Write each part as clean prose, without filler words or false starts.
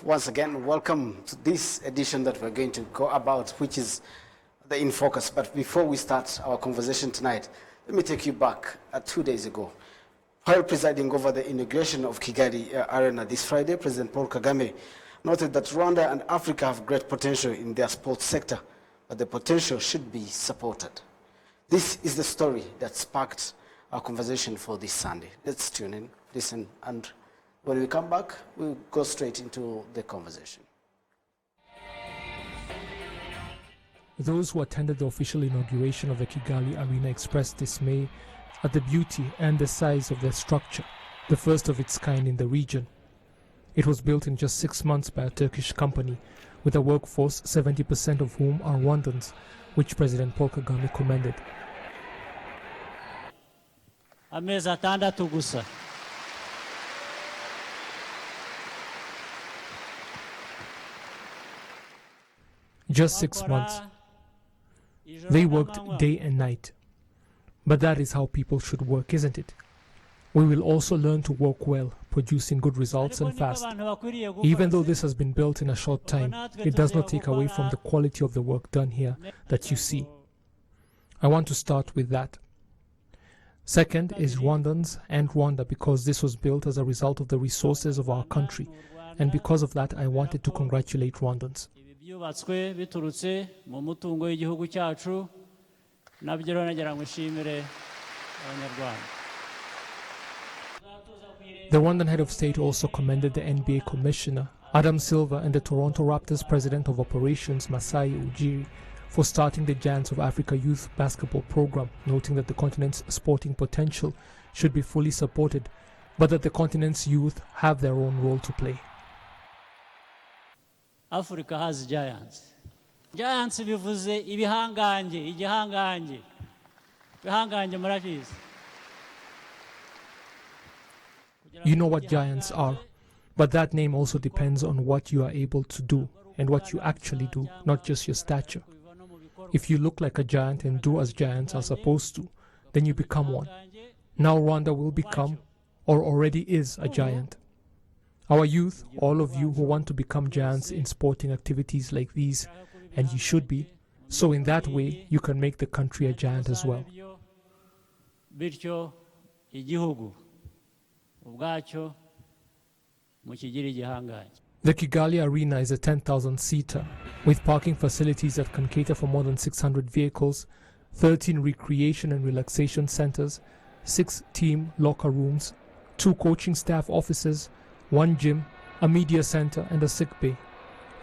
once again. Welcome to this edition that we're going to go about, which is the In Focus. But before we start our conversation tonight, let me take you back 2 days ago. While presiding over the inauguration of Kigali Arena this Friday, President Paul Kagame noted that Rwanda and Africa have great potential in their sports sector, but the potential should be supported. This is the story that sparked our conversation for this Sunday. Let's tune in, listen, and when we come back, we'll go straight into the conversation. Those who attended the official inauguration of the Kigali Arena expressed dismay at the beauty and the size of their structure, the first of its kind in the region. It was built in just 6 months by a Turkish company, with a workforce 70% of whom are Rwandans, which President Paul Kagame commended. Amezi atandatu gusa. Just 6 months. They worked day and night. But that is how people should work, isn't it? We will also learn to work well, producing good results and fast. Even though this has been built in a short time, it does not take away from the quality of the work done here that you see. I want to start with that. Second is Rwandans and Rwanda, because this was built as a result of the resources of our country, and because of that I wanted to congratulate Rwandans. The Rwandan head of state also commended the NBA commissioner, Adam Silver, and the Toronto Raptors president of operations, Masai Ujiri, for starting the Giants of Africa Youth Basketball Program, noting that the continent's sporting potential should be fully supported, but that the continent's youth have their own role to play. Africa has giants. Giants bivuze ibihanganje, igihanganje. Ibihanganje murabizi. You know what giants are, but that name also depends on what you are able to do and what you actually do, not just your stature. If you look like a giant and do as giants are supposed to, then you become one. Now Rwanda will become, or already is, a giant. Our youth, all of you who want to become giants in sporting activities like these, and you should be, so in that way you can make the country a giant as well. The Kigali Arena is a 10,000-seater, with parking facilities that can cater for more than 600 vehicles, 13 recreation and relaxation centers, 6 team locker rooms, 2 coaching staff offices, 1 gym, a media center, and a sick bay.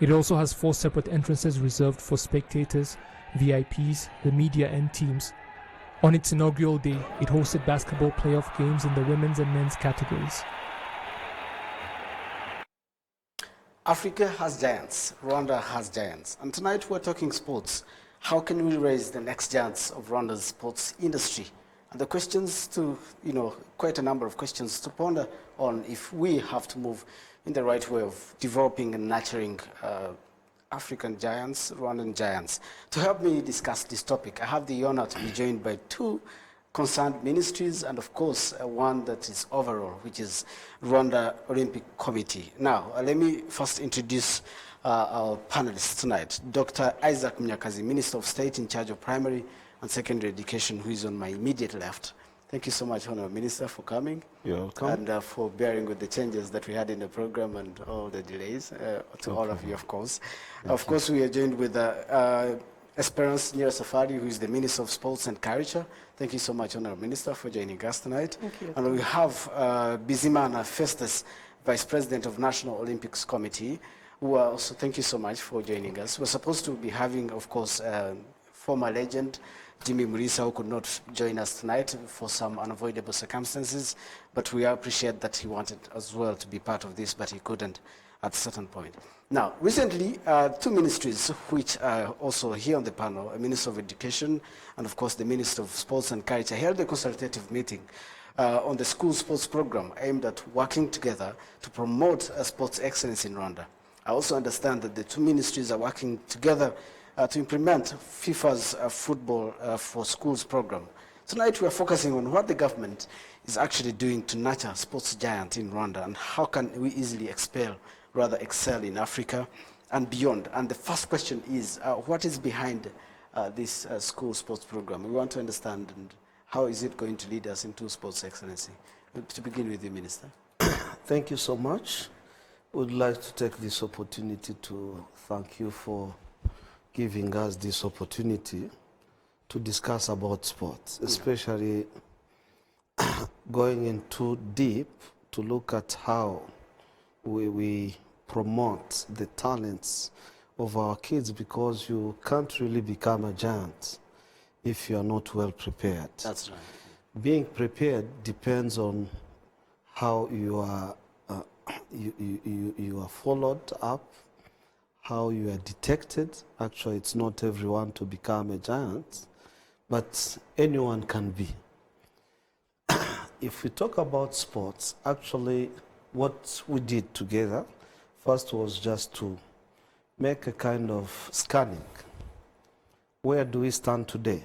It also has 4 separate entrances reserved for spectators, VIPs, the media, and teams. On its inaugural day, it hosted basketball playoff games in the women's and men's categories. Africa has giants, Rwanda has giants, and tonight we're talking sports. How can we raise the next giants of Rwanda's sports industry? And the questions to, quite a number of questions to ponder on if we have to move in the right way of developing and nurturing African giants, Rwandan giants. To help me discuss this topic, I have the honor to be joined by 2 concerned ministries and of course one that is overall, which is Rwanda Olympic Committee. Now, let me first introduce our panelists tonight. Dr. Isaac Mnyakazi, Minister of State in charge of primary and secondary education, who is on my immediate left. Thank you so much, Honourable Minister, for coming. You're welcome. And for bearing with the changes that we had in the program and all the delays, to all of you, of course. Of course, we are joined with Esperance Nyira Safari, who is the Minister of Sports and Culture. Thank you so much, Honourable Minister, for joining us tonight. Thank you. And we have Bizimana Festus, Vice President of National Olympics Committee, who are also, thank you so much for joining us. We're supposed to be having, of course, former legend, Jimmy Murisa, who could not join us tonight for some unavoidable circumstances, but we appreciate that he wanted as well to be part of this, but he couldn't at a certain point. Now, recently, 2 ministries which are also here on the panel, a Minister of Education and of course the Minister of Sports and Culture, held a consultative meeting on the school sports program aimed at working together to promote sports excellence in Rwanda. I also understand that the 2 ministries are working together to implement FIFA's football for schools program. Tonight we are focusing on what the government is actually doing to nurture sports giant in Rwanda and how can we easily expel rather excel in Africa and beyond. And the first question is, what is behind this school sports program? We want to understand, and how is it going to lead us into sports excellency? To begin with you, Minister. Thank you so much. Would like to take this opportunity to thank you for giving us this opportunity to discuss about sports, especially going into deep to look at how we promote the talents of our kids, because you can't really become a giant if you are not well prepared. That's right. Being prepared depends on how you are you are followed up, how you are detected. Actually, it's not everyone to become a giant, but anyone can be. If we talk about sports, actually what we did together first was just to make a kind of scanning. Where do we stand today?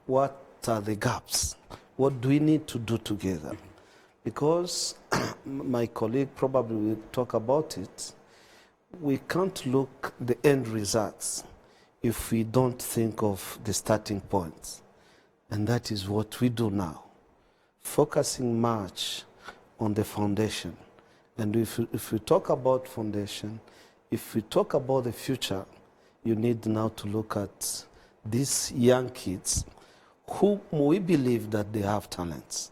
What are the gaps? What do we need to do together? Because my colleague probably will talk about it, we can't look the end results if we don't think of the starting points. And that is what we do now, focusing much on the foundation. And if we talk about foundation, if we talk about the future, you need now to look at these young kids who we believe that they have talents.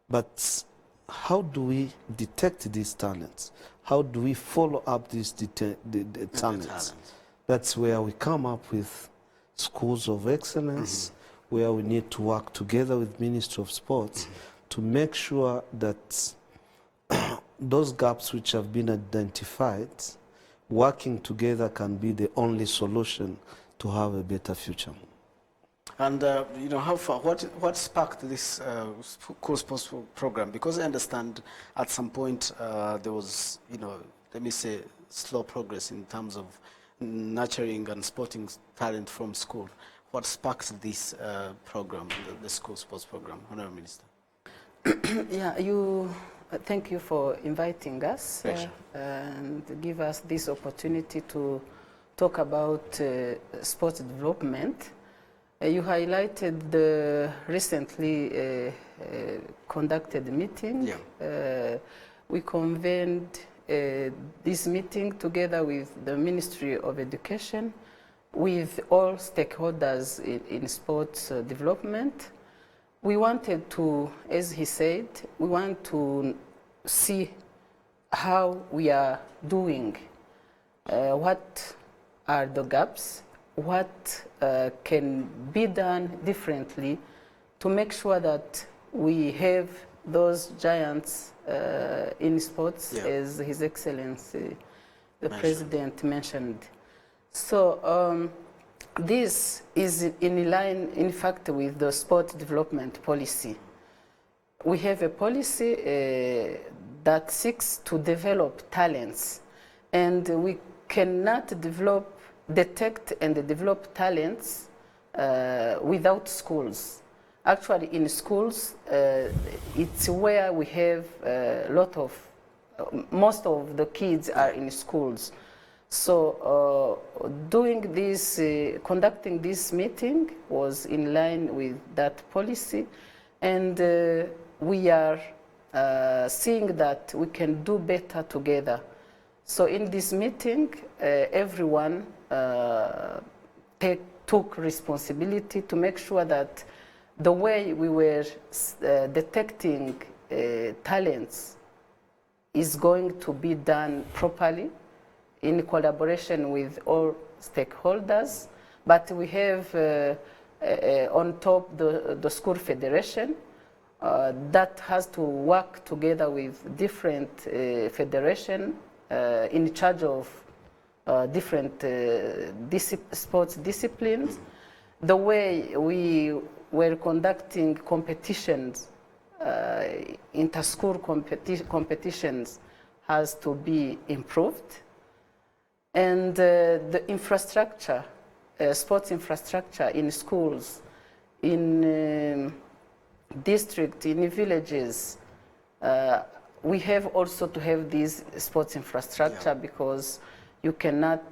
But how do we detect these talents? How do we follow up these talents? That's where we come up with schools of excellence, where we need to work together with Ministry of Sports to make sure that those gaps which have been identified, working together can be the only solution to have a better future. And you know, how far? What sparked this school sports program? Because I understand at some point there was, you know, let me say, slow progress in terms of nurturing and sporting talent from school. What sparked this program, the school sports program, Honourable Minister? Yeah, thank you for inviting us and give us this opportunity to talk about sports development. You highlighted the recently conducted meeting. Yeah. We convened this meeting together with the Ministry of Education, with all stakeholders in sports development. We wanted to, as he said, we want to see how we are doing, what are the gaps, what can be done differently to make sure that we have those giants in sports, as His Excellency the President mentioned. So this is in line, in fact, with the sport development policy. We have a policy that seeks to develop talents, and we cannot detect and develop talents without schools. Actually, in schools, it's where we have most of the kids are in schools. So doing this, conducting this meeting was in line with that policy, and we are seeing that we can do better together. So in this meeting, everyone took responsibility to make sure that the way we were detecting talents is going to be done properly in collaboration with all stakeholders. But we have on top the school federation that has to work together with different federations in charge of different sports disciplines. The way we were conducting competitions, inter-school competitions, has to be improved. And the infrastructure, sports infrastructure in schools, in districts, in villages, we have also to have this sports infrastructure because you cannot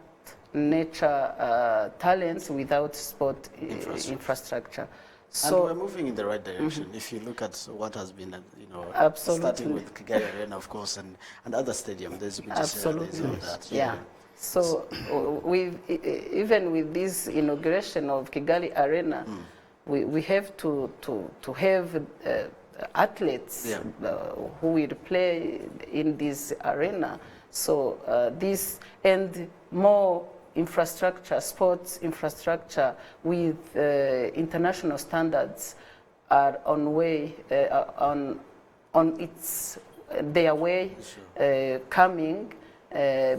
nurture talents without sport infrastructure. And we're moving in the right direction. If you look at what has been, starting with Kigali Arena, of course, and other stadiums, there's been there's all that. Yeah. So even with this inauguration of Kigali Arena, we have to have athletes who will play in this arena. So this and more infrastructure, sports infrastructure with international standards are on way on their way coming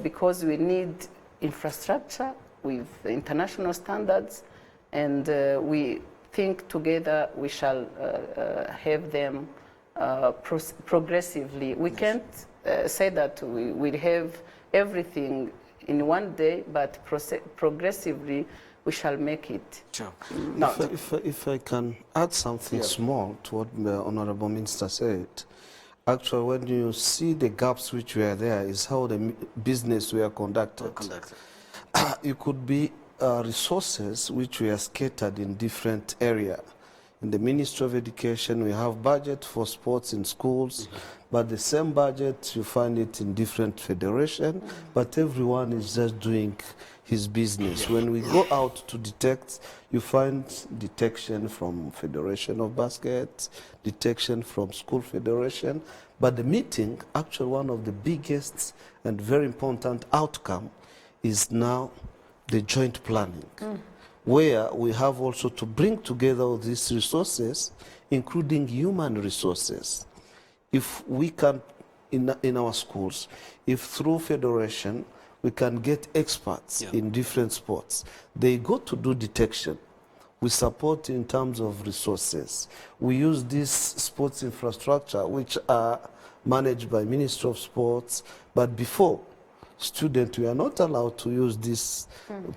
because we need infrastructure with international standards, and we think together we shall have them progressively. We can't say that we will have everything in one day, but progressively we shall make it. Sure. Now, if I can add something small to what the Honorable Minister said, actually when you see the gaps which were there is how the business were conducted. It could be resources which were scattered in different areas. In the Ministry of Education, we have budget for sports in schools, but the same budget, you find it in different federations, but everyone is just doing his business. When we go out to detect, you find detection from Federation of Basket, detection from School Federation, but the meeting, actually one of the biggest and very important outcome is now the joint planning. Where we have also to bring together all these resources, including human resources. If we can, in our schools, if through federation, we can get experts in different sports, they go to do detection. We support in terms of resources. We use this sports infrastructure, which are managed by Ministry of Sports, but before, students were not allowed to use this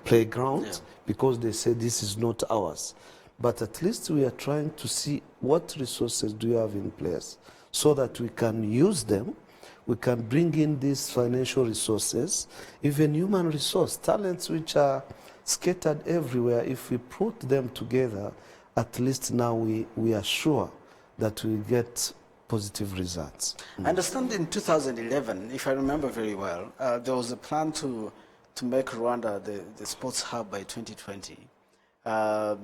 playground because they say this is not ours. But at least we are trying to see what resources do you have in place so that we can use them, we can bring in these financial resources, even human resource, talents which are scattered everywhere. If we put them together, at least now we are sure that we get positive results. I understand in 2011, if I remember very well, there was a plan to make Rwanda the sports hub by 2020. I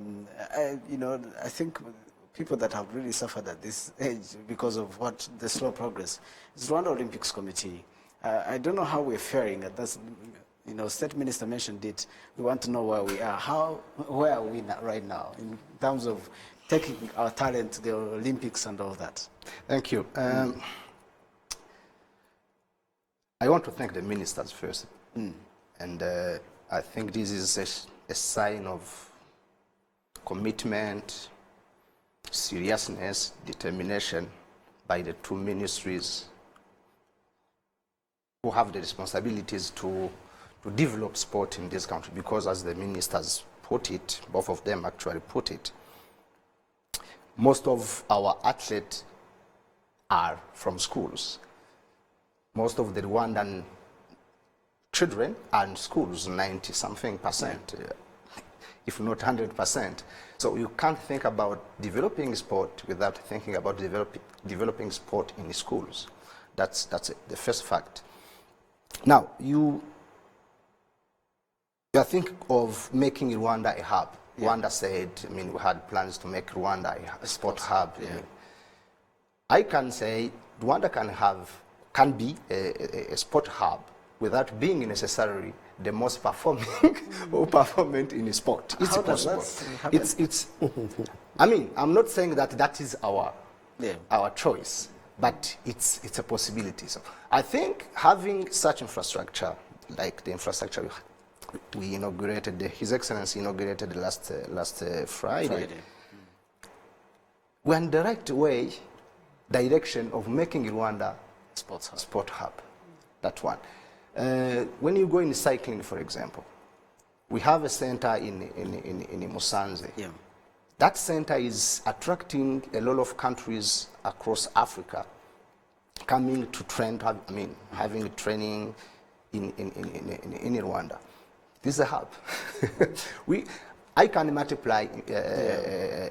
think people that have really suffered at this age because of what the slow progress is Rwanda Olympics Committee. I don't know how we're faring at this. State Minister mentioned it. We want to know where we are. Where are we right now in terms of taking our talent to the Olympics and all that? Thank you. I want to thank the ministers first. And I think this is a sign of commitment, seriousness, determination by the two ministries who have the responsibilities to develop sport in this country, because as the ministers put it, both of them actually put it, most of our athletes are from schools. Most of the Rwandan children are in schools, 90-something%, if not 100%. So you can't think about developing sport without thinking about developing sport in the schools. That's the first fact. Now, you think of making Rwanda a hub. Rwanda said, we had plans to make Rwanda a sport hub. I can say Rwanda can be a sport hub without being necessarily the most performing or performant in sport. It's possible. I'm not saying that is our choice, but it's a possibility. So I think having such infrastructure, like the infrastructure we inaugurated, His Excellency inaugurated last Friday. We're in the right direction of making Rwanda sport hub. That one. When you go in cycling, for example, we have a center in Musanze. That center is attracting a lot of countries across Africa coming to train, having training in Rwanda. This is a hub. I can multiply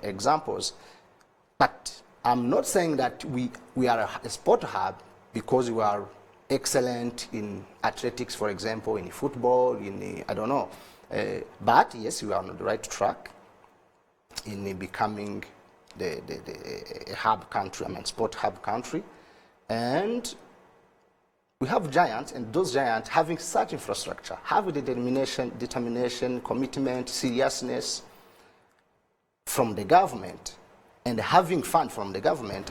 examples, but I'm not saying that we are a sport hub because we are excellent in athletics, for example, in football, I don't know. But yes, we are on the right track in becoming the hub country, sport hub country. And we have giants, and those giants having such infrastructure, have the determination, commitment, seriousness from the government, and having fund from the government.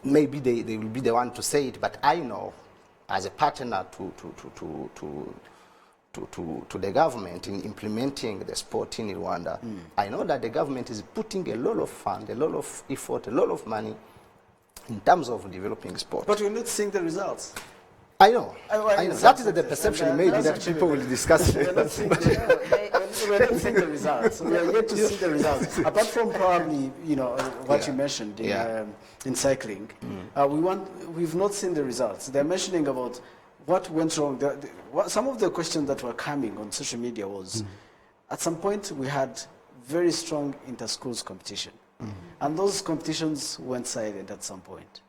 Maybe they will be the one to say it, but I know, as a partner to the government in implementing the sport in Rwanda, I know that the government is putting a lot of fund, a lot of effort, a lot of money in terms of developing sport. But we're not seeing the results. I know. I know. That is the perception maybe that people will discuss. We're not seeing the results. We are yet to see the results. Apart from probably, what you mentioned in cycling, we've not seen the results. They're mentioning about what went wrong. Some of the questions that were coming on social media was, at some point we had very strong inter-schools competition. And those competitions went silent at some point.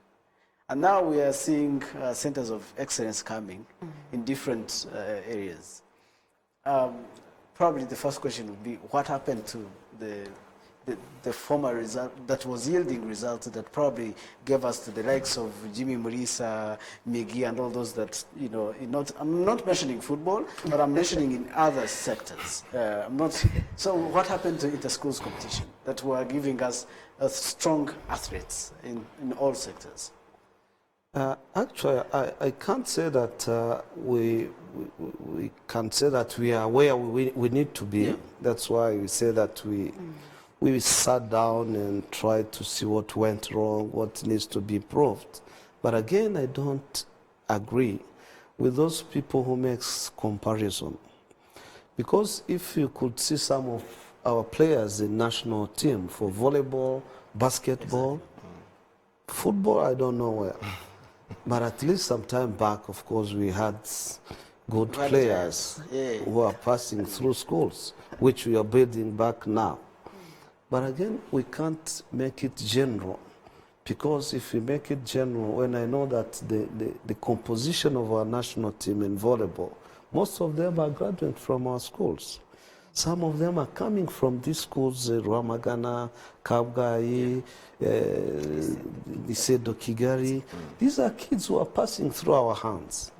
And now we are seeing centers of excellence coming in different areas. Probably the first question would be, what happened to the former result that was yielding results that probably gave us to the likes of Jimmy Murisa, Migi, and all those that, I'm not mentioning football, but I'm mentioning in other sectors. So what happened to inter-schools competition that were giving us strong athletes in all sectors? Actually, I can't say that we can say that we are where we need to be. Yeah. That's why we say that we sat down and tried to see what went wrong, what needs to be improved. But again, I don't agree with those people who make comparison. Because if you could see some of our players in national team for volleyball, basketball, football, I don't know where. But at least some time back, of course, we had good players who are passing through schools, which we are building back now. But again, we can't make it general, because if we make it general, when I know that the composition of our national team in volleyball, most of them are graduates from our schools. Some of them are coming from these schools, Rwamagana, Kabgayi, Lisedo, Kigali. These are kids who are passing through our hands.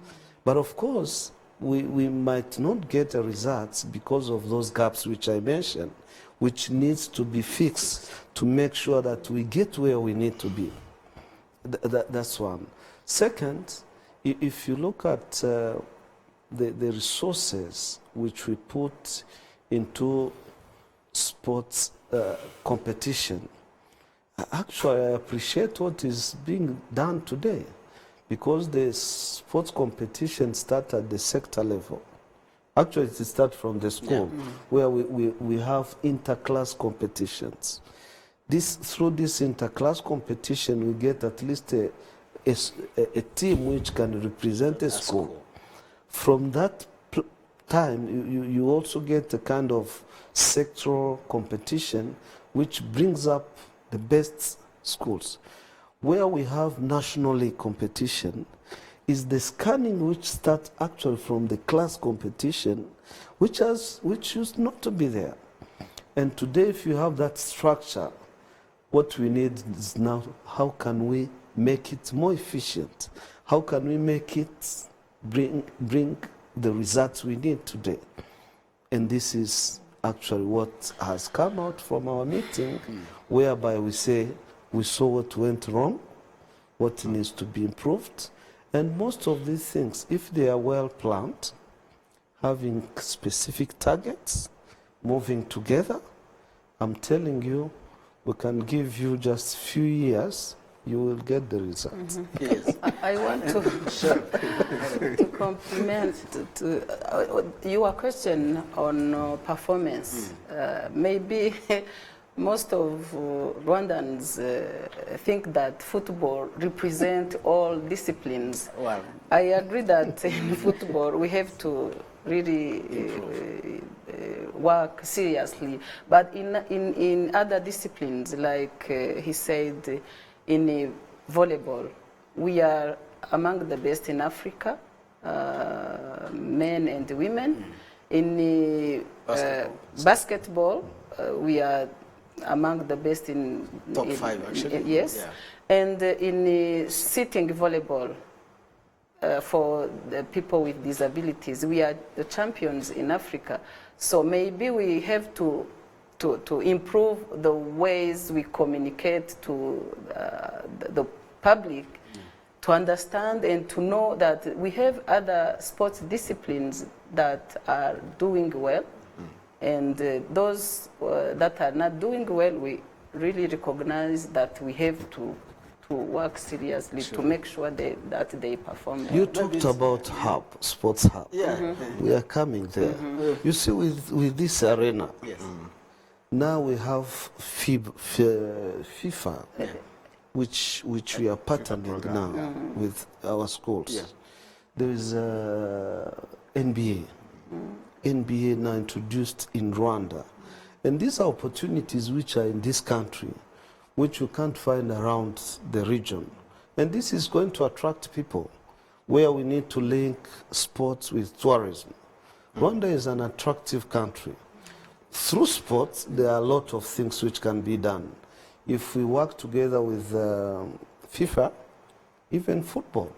But of course, we might not get the results because of those gaps which I mentioned, which needs to be fixed to make sure that we get where we need to be. That's one. Second, if you look at the resources which we put into sports competition, actually I appreciate what is being done today, because the sports competition start at the sector level. Actually, it starts from the school, where we have inter-class competitions. Through this inter-class competition, we get at least a team which can represent a school. From that time, you also get a kind of sectoral competition, which brings up the best schools. Where we have national league competition is the scanning which starts actually from the class competition, which used not to be there. And today, if you have that structure, what we need is now, how can we make it more efficient? How can we make it bring the results we need today? And this is actually what has come out from our meeting, whereby we say we saw what went wrong, what needs to be improved. And most of these things, if they are well planned, having specific targets, moving together, I'm telling you, we can give you just a few years, you will get the results. Yes. I want to compliment to your question on performance. Maybe most of Rwandans think that football represents all disciplines. Well, I agree that in football we have to really work seriously, but in other disciplines, like he said, in volleyball, we are among the best in Africa, men and women. In basketball, we are among the best in top 5 actually. Yes, Yeah. and in sitting volleyball for the people with disabilities, we are the champions in Africa. So maybe we have to improve the ways we communicate to the public, to understand and to know that we have other sports disciplines that are doing well, and those that are not doing well, we really recognize that we have to work seriously to make sure that they perform. You talked about hub, sports hub. Yeah. We are coming there. You see, with this arena, Yes. now we have FIFA, which we are partnering now with our schools. Yes. There is NBA. NBA now introduced in Rwanda. And these are opportunities which are in this country, which you can't find around the region. And this is going to attract people, where we need to link sports with tourism. Rwanda is an attractive country. Through sports, there are a lot of things which can be done. If we work together with FIFA, even football.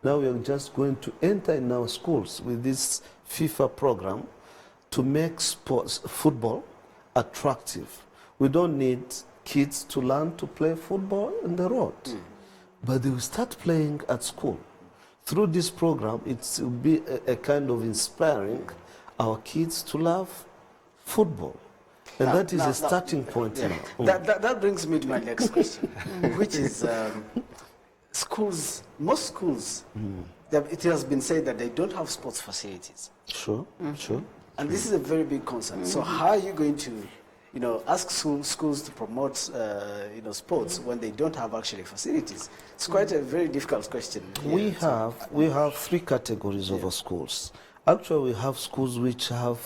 Now we are just going to enter in our schools with this FIFA program to make football attractive. We don't need kids to learn to play football on the road, but they will start playing at school. Through this program, it will be a kind of inspiring our kids to love football. And that is a starting point now. That brings me to my next question, which is schools, most schools, it has been said that they don't have sports facilities. Sure, sure. And this is a very big concern. So how are you going to, ask schools to promote, sports when they don't have actually facilities? It's quite a very difficult question. We have 3 categories of our schools. Actually, we have schools which have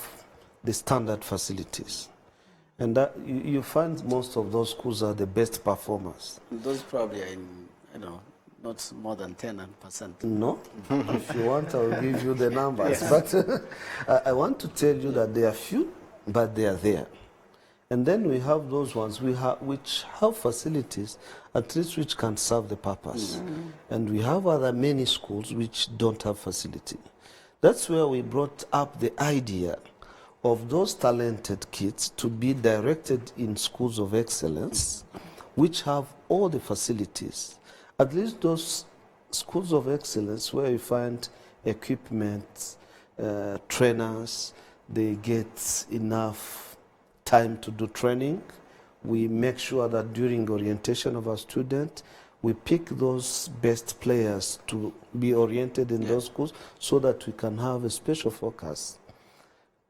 the standard facilities. And that, you find most of those schools are the best performers. Those probably are in, not more than 10%. No? If you want, I will give you the numbers. But I want to tell you that they are few, but they are there. And then we have those ones which have facilities, at least which can serve the purpose. And we have other many schools which don't have facility. That's where we brought up the idea of those talented kids to be directed in schools of excellence, which have all the facilities. At least those schools of excellence where you find equipment, trainers, they get enough time to do training. We make sure that during orientation of our student, we pick those best players to be oriented in those schools so that we can have a special focus.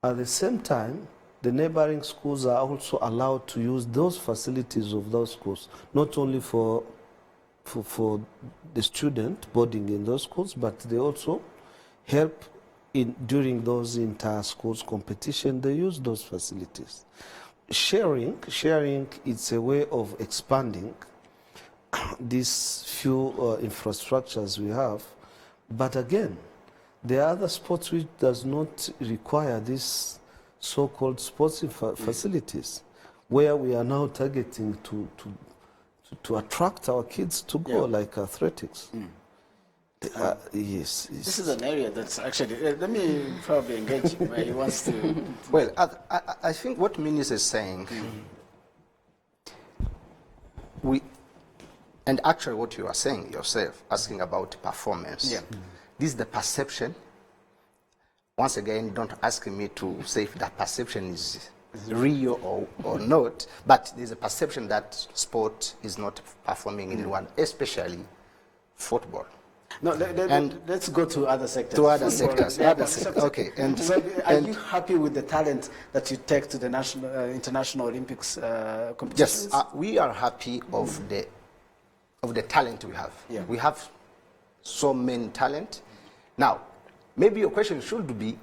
At the same time, the neighboring schools are also allowed to use those facilities of those schools, not only for the student boarding in those schools, but they also help during those inter-schools competition. They use those facilities. Sharing is a way of expanding these few infrastructures we have. But again, there are other sports which does not require these so-called sports facilities, where we are now targeting to attract our kids to go, like athletics. Yes. This is an area that's actually, let me probably engage him where he wants to. Well, I think what Minister is saying, and actually what you are saying yourself, asking about performance, this is the perception. Once again, don't ask me to say if that perception is real or not, but there's a perception that sport is not performing in Rwanda, especially football. No, let's go to other sectors. To other sectors. Okay. And so, are you happy with the talent that you take to the international Olympics competitions? Yes, we are happy of the talent we have. Yeah. We have so many talent. Now, maybe your question should be,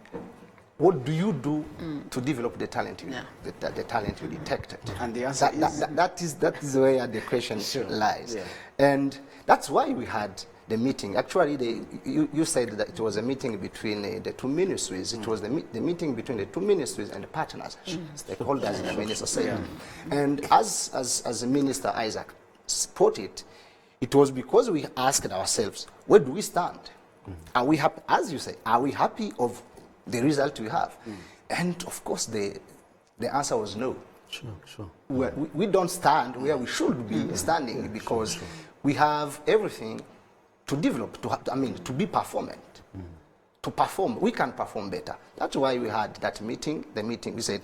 what do you do to develop the talent the talent you detected? And the answer is that is where the question lies. Yeah. And that's why we had the meeting. Actually, you said that it was a meeting between the two ministries. It was the meeting between the two ministries and the partners, stakeholders in the minister said. And as the Minister Isaac put it, it was because we asked ourselves, where do we stand? Are we happy, as you say, are we happy of the result we have? And of course, the answer was no. Sure. We don't stand where we should be standing because we have everything to develop, to be performant. To perform, we can perform better. That's why we had that meeting. The meeting, we said,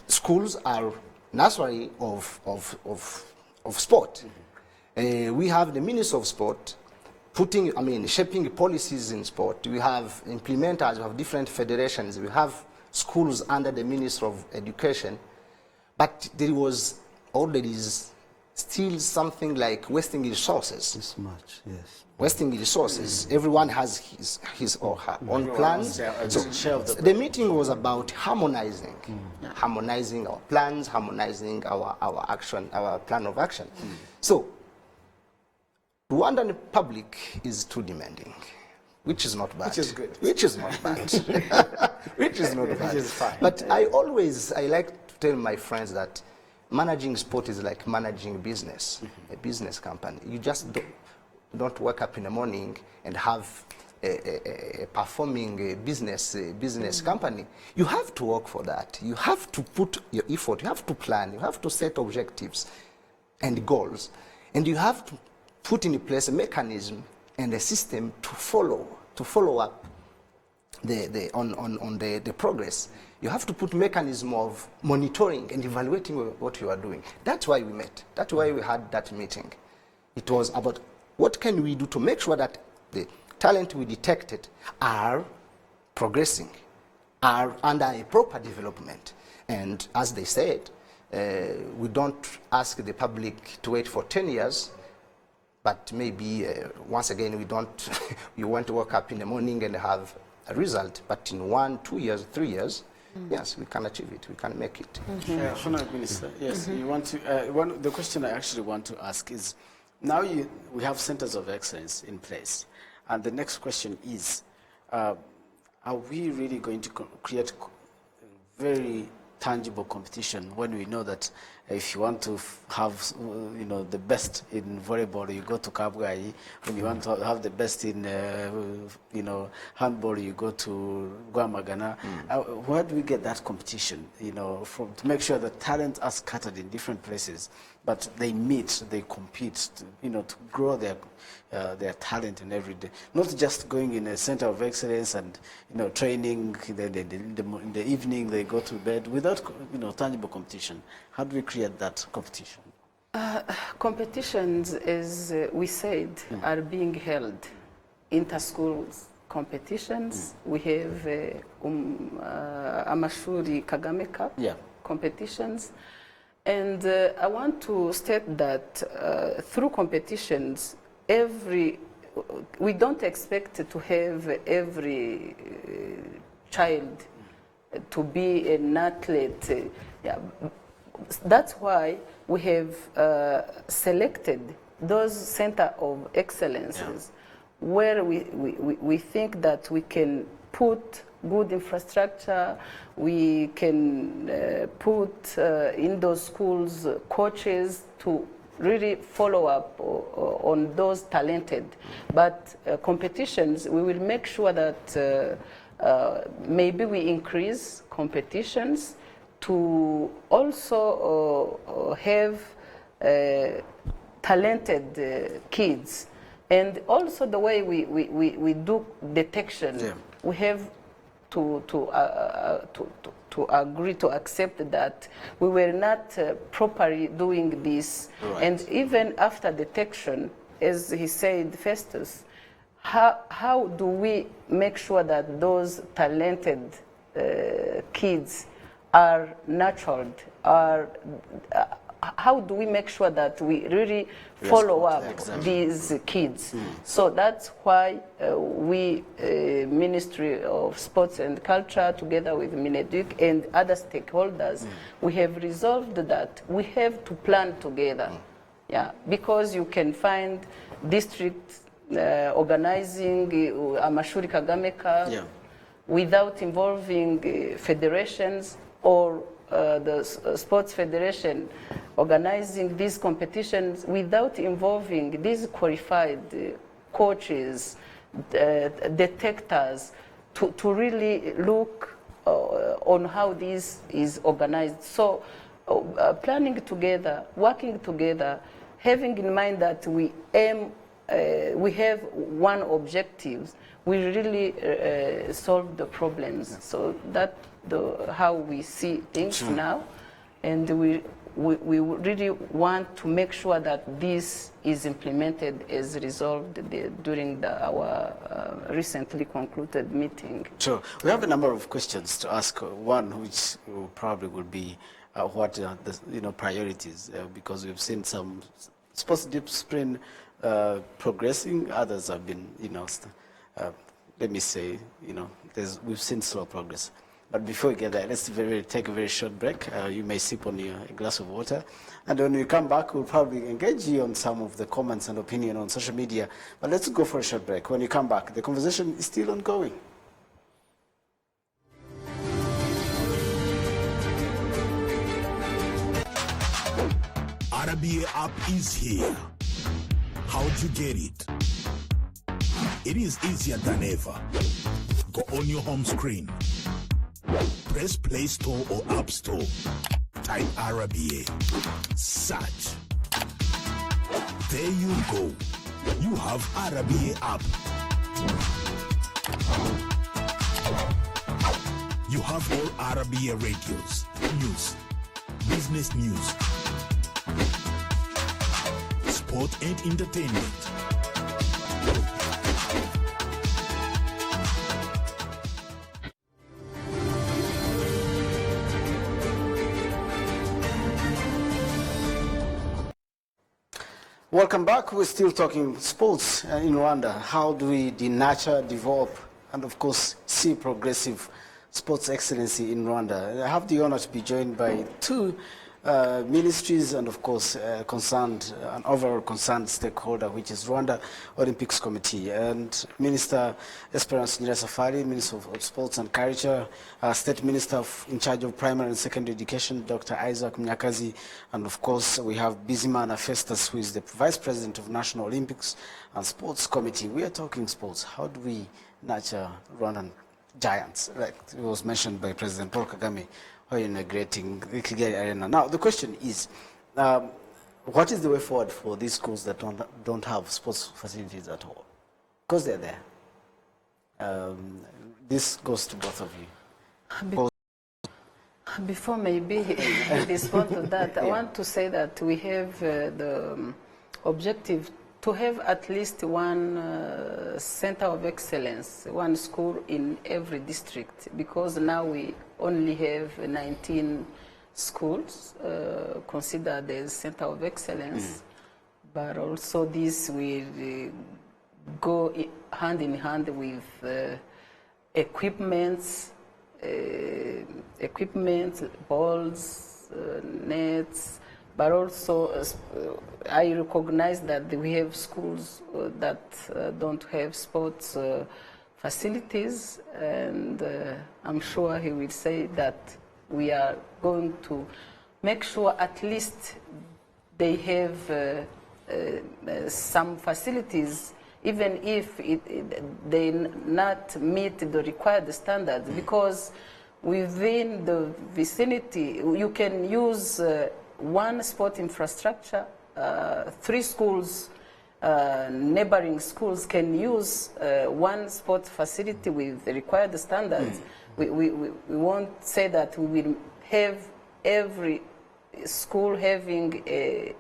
schools are nursery of sport. We have the Minister of Sport shaping policies in sport. We have implementers, we have different federations, we have schools under the Minister of Education. But there was already still something like wasting resources. This much, yes. Wasting resources. Everyone has his or her own plans. So the meeting was about harmonizing. Harmonizing our plans, harmonizing our action, our plan of action. So Rwandan public is too demanding, which is not bad. Which is good. Which is not bad. Which is not bad. Which is fine. But I like to tell my friends that managing sport is like managing business, a business company. You just don't wake up in the morning and have a performing business company. You have to work for that. You have to put your effort. You have to plan. You have to set objectives and goals, and you have to put in place a mechanism and a system to follow up on the progress. You have to put mechanism of monitoring and evaluating what you are doing. That's why we met. That's why we had that meeting. It was about what can we do to make sure that the talent we detected are progressing, are under a proper development. And as they said, we don't ask the public to wait for 10 years, but maybe once again you want to wake up in the morning and have a result, but in 1, 2 years, 3 years, yes, we can achieve it, we can make it. Honourable Minister, yes, you want to, the question I actually want to ask is, now we have centers of excellence in place, and the next question is, are we really going to create very tangible competition when we know that if you want to have the best in volleyball, you go to Kabgayi. When you want to have the best in handball, you go to Rwamagana. Where do we get that competition? To make sure that talent are scattered in different places, but they meet, they compete. To grow their talent in every day, not just going in a center of excellence and training. In the evening they go to bed without tangible competition. How do we create that competition? Competitions, as we said, are being held. Inter-schools competitions. We have Amashuri Kagame Cup competitions. And I want to state that through competitions, we don't expect to have every child to be an athlete. That's why we have selected those center of excellences where we think that we can put good infrastructure, we can put in those schools coaches to really follow up on those talented. But competitions, we will make sure that maybe we increase competitions to also have talented kids. And also the way we do detection, we have to agree to accept that we were not properly doing this. And even after detection, as he said, Festus, how do we make sure that those talented kids are nurtured, how do we make sure that we really follow up these kids? So that's why we, Ministry of Sports and Culture, together with Mineduc and other stakeholders, we have resolved that we have to plan together. Yeah, because you can find districts organizing Amashuri Kagame Cup without involving federations, or the sports federation organizing these competitions without involving these qualified coaches, detectors, to really look on how this is organized. So planning together, working together, having in mind that we aim, we have one objective, we really solve the problems. So that's how we see things now, and we really want to make sure that this is implemented as resolved during our recently concluded meeting. Sure. We have a number of questions to ask. One, which probably would be what are the priorities, because we've seen some sports discipline progressing, others have been let me say we've seen slow progress. But before we get there, let's take a very short break. You may sip on a glass of water. And when we come back, we'll probably engage you on some of the comments and opinion on social media. But let's go for a short break. When you come back, the conversation is still ongoing. RWA app is here. How'd you get it? It is easier than ever. Go on your home screen. Press Play Store or App Store. Type RWA. Search. There you go. You have RWA app. You have all RWA radios, news, business news, sport and entertainment. Welcome back. We're still talking sports in Rwanda. How do we nurture, develop, and of course see progressive sports excellency in Rwanda? I have the honor to be joined by two ministries and of course an overall concerned stakeholder, which is Rwanda Olympics Committee, and Minister Esperance Nyirasafari, Minister of Sports and Culture, State Minister in charge of Primary and Secondary Education, Dr. Isaac Mnyakazi, and of course we have Bizimana Festus, who is the Vice President of National Olympics and Sports Committee. We are talking sports. How do we nurture Rwandan giants? Like it was mentioned by President Paul Kagame, or inaugurating the Kigali Arena. Now, the question is, what is the way forward for these schools that don't have sports facilities at all? Because they're there. This goes to both of you. Before maybe respond to that, I want to say that we have the objective to have at least one center of excellence, one school in every district, because now we only have 19 schools considered as center of excellence, but also this will go hand in hand with equipment, balls, nets, but also I recognize that we have schools that don't have sports facilities, and I'm sure he will say that we are going to make sure at least they have some facilities, even if they not meet the required standards, because within the vicinity you can use one sport infrastructure, 3 schools, neighboring schools can use one sport facility with the required standards. We won't say that we will have every school having a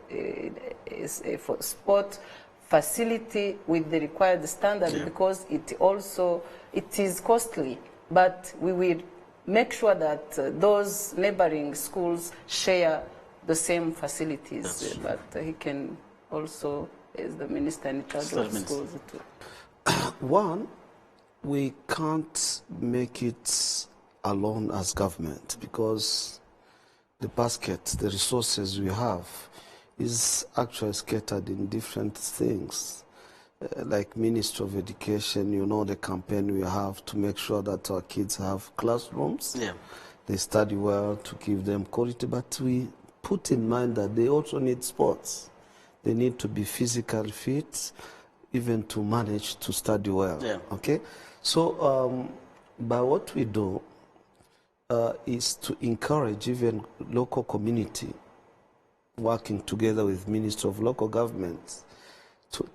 sport facility with the required standard, because it is costly, but we will make sure that those neighboring schools share the same facilities. But he can also, as the minister in charge of schools, too. One, we can't make it alone as government, because the basket, the resources we have, is actually scattered in different things. Like Ministry of Education, you know the campaign we have to make sure that our kids have classrooms. Yeah. They study well, to give them quality, but we put in mind that they also need sports. They need to be physically fit, even to manage to study well. Yeah. Okay? So by what we do is to encourage even local community working together with Ministry of Local Governments to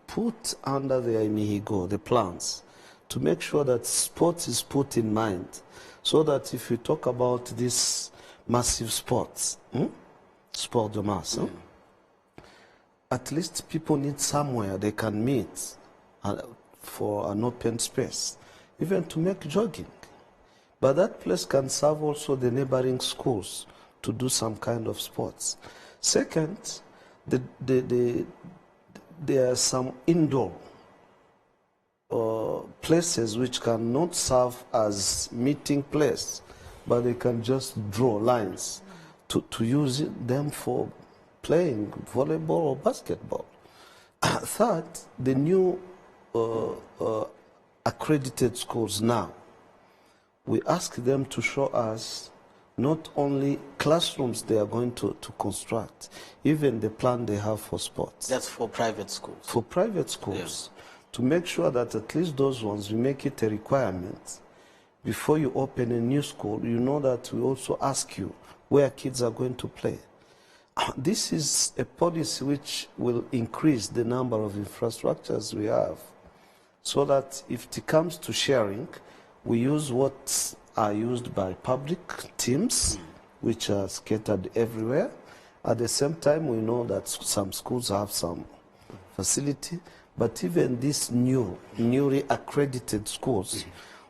put under their imihigo the plans to make sure that sports is put in mind, so that if we talk about this massive sports, sport de masse, at least people need somewhere they can meet for an open space, even to make jogging. But that place can serve also the neighboring schools to do some kind of sports. Second, there are some indoor places which cannot serve as meeting place, but they can just draw lines to use them for playing volleyball or basketball. Third, the new accredited schools now, we ask them to show us not only classrooms they are going to construct, even the plan they have for sports. That's for private schools. For private schools, to make sure that at least those ones, we make it a requirement. Before you open a new school, you know that we also ask you where kids are going to play. This is a policy which will increase the number of infrastructures we have, so that if it comes to sharing, we use what are used by public teams, which are scattered everywhere. At the same time, we know that some schools have some facility, but even these newly accredited schools,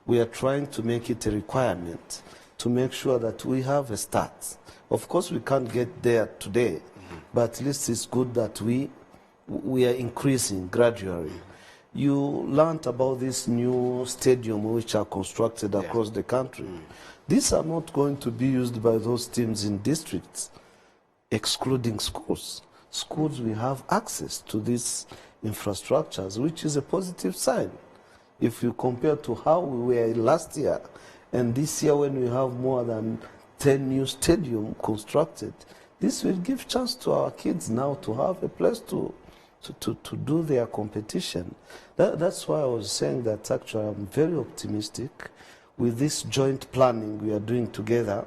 we are trying to make it a requirement to make sure that we have a start. Of course, we can't get there today, but at least it's good that we are increasing gradually. You learned about this new stadium which are constructed across the country. These are not going to be used by those teams in districts, excluding schools. Schools will have access to these infrastructures, which is a positive sign. If you compare to how we were last year and this year, when we have more than 10 new stadiums constructed, this will give chance to our kids now to have a place to do their competition. That's why I was saying that actually I'm very optimistic with this joint planning we are doing together,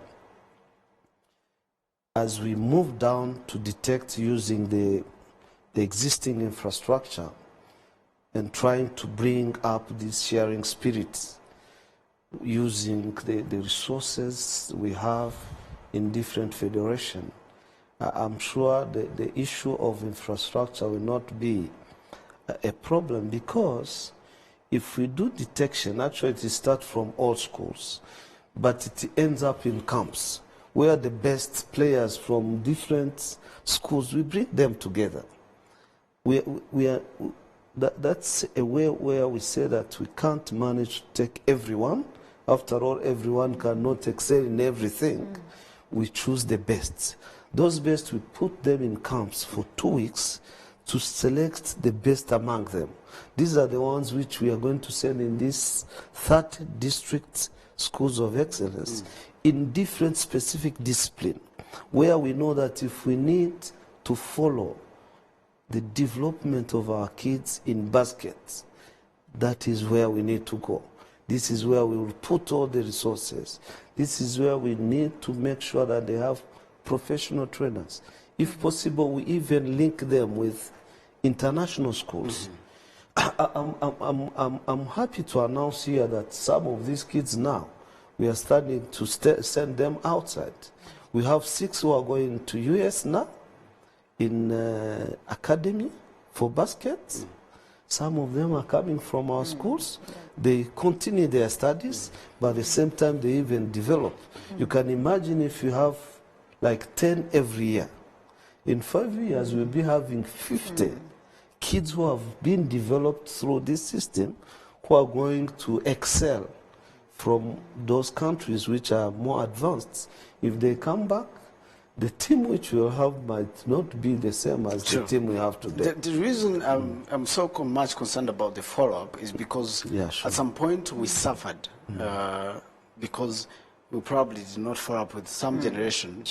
as we move down to detect using the existing infrastructure and trying to bring up this sharing spirit using the resources we have in different federations. I'm sure the issue of infrastructure will not be a problem, because if we do detection, actually it starts from all schools, but it ends up in camps where the best players from different schools, we bring them together. That's a way where we say that we can't manage to take everyone. After all, everyone cannot excel in everything. We choose the best. Those best, we put them in camps for 2 weeks to select the best among them. These are the ones which we are going to send in these 30 district schools of excellence in different specific discipline, where we know that if we need to follow the development of our kids in baskets, that is where we need to go. This is where we will put all the resources. This is where we need to make sure that they have professional trainers. If possible, we even link them with international schools. I'm happy to announce here that some of these kids now, we are starting to send them outside. We have 6 who are going to US now in academy for baskets. Some of them are coming from our schools. They continue their studies, but at the same time they even develop. You can imagine if you have like 10 every year. In 5 years, we'll be having 50 kids who have been developed through this system, who are going to excel from those countries which are more advanced. If they come back, the team which we'll have might not be the same as the team we have today. The reason I'm so much concerned about the follow-up is because at some point we suffered because we probably did not follow up with some generation.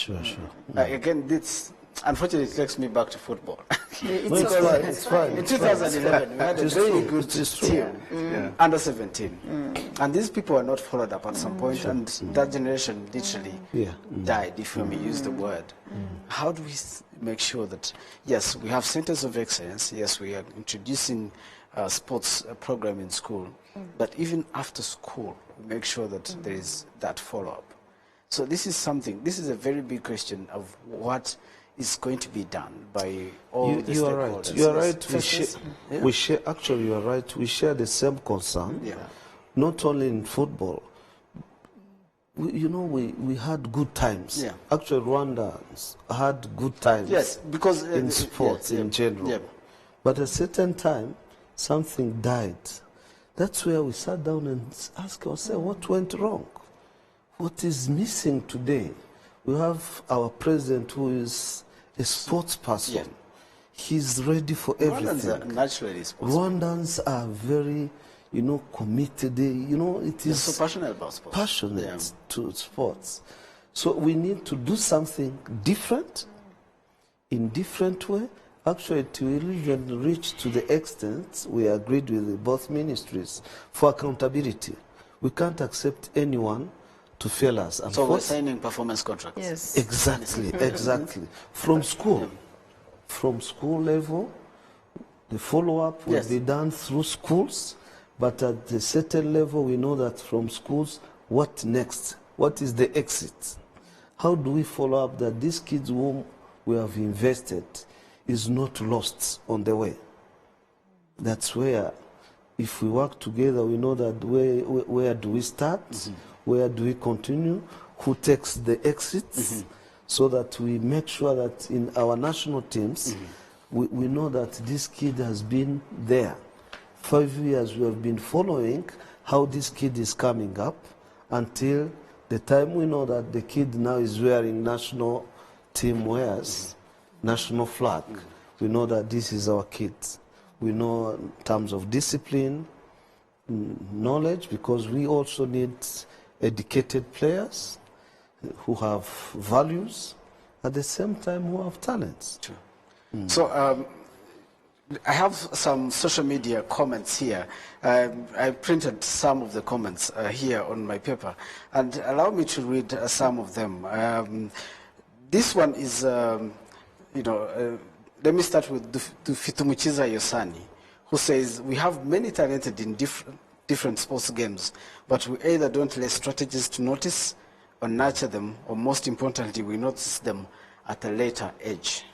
Again, this unfortunately takes me back to football. It's fine. In 2011, we had a very good team, under 17. And these people are not followed up at some point, and that generation literally died, if you may use the word. How do we make sure that, yes, we have centers of excellence, yes, we are introducing sports program in school, but even after school, we make sure that there is that follow-up. So this is something, this is a very big question of what is going to be done by all the stakeholders. You are right. We share. Actually, you are right. We share the same concern. Not only in football. We had good times. Actually, Rwanda had good times. Yes, because in sports in general. But at a certain time, something died. That's where we sat down and asked ourselves, what went wrong? What is missing today? We have our president who is a sports person. He's ready for everything. Rwandans are naturally sports. Rwandans are very, committed. It is so passionate about sports. Passionate to sports. So we need to do something different, in different way. Actually, it will even reach to the extent we agreed with both ministries for accountability. We can't accept anyone to fail us. So we're signing performance contracts. Yes. Exactly. From school level, the follow-up will be done through schools, but at a certain level, we know that from schools, what next? What is the exit? How do we follow up that these kids whom we have invested is not lost on the way? That's where, if we work together, we know that where do we start? Where do we continue? Who takes the exits? So that we make sure that in our national teams, we know that this kid has been there. 5 years we have been following how this kid is coming up until the time we know that the kid now is wearing national team wears, national flag. We know that this is our kid. We know in terms of discipline, knowledge, because we also need educated players who have values, at the same time who have talents. So I have some social media comments here. I printed some of the comments here on my paper, and allow me to read some of them. This one is, let me start with Dufitumuchiza Yosani, who says, we have many talented in different sports games, but we either don't lay strategies to notice or nurture them, or most importantly, we notice them at a later age.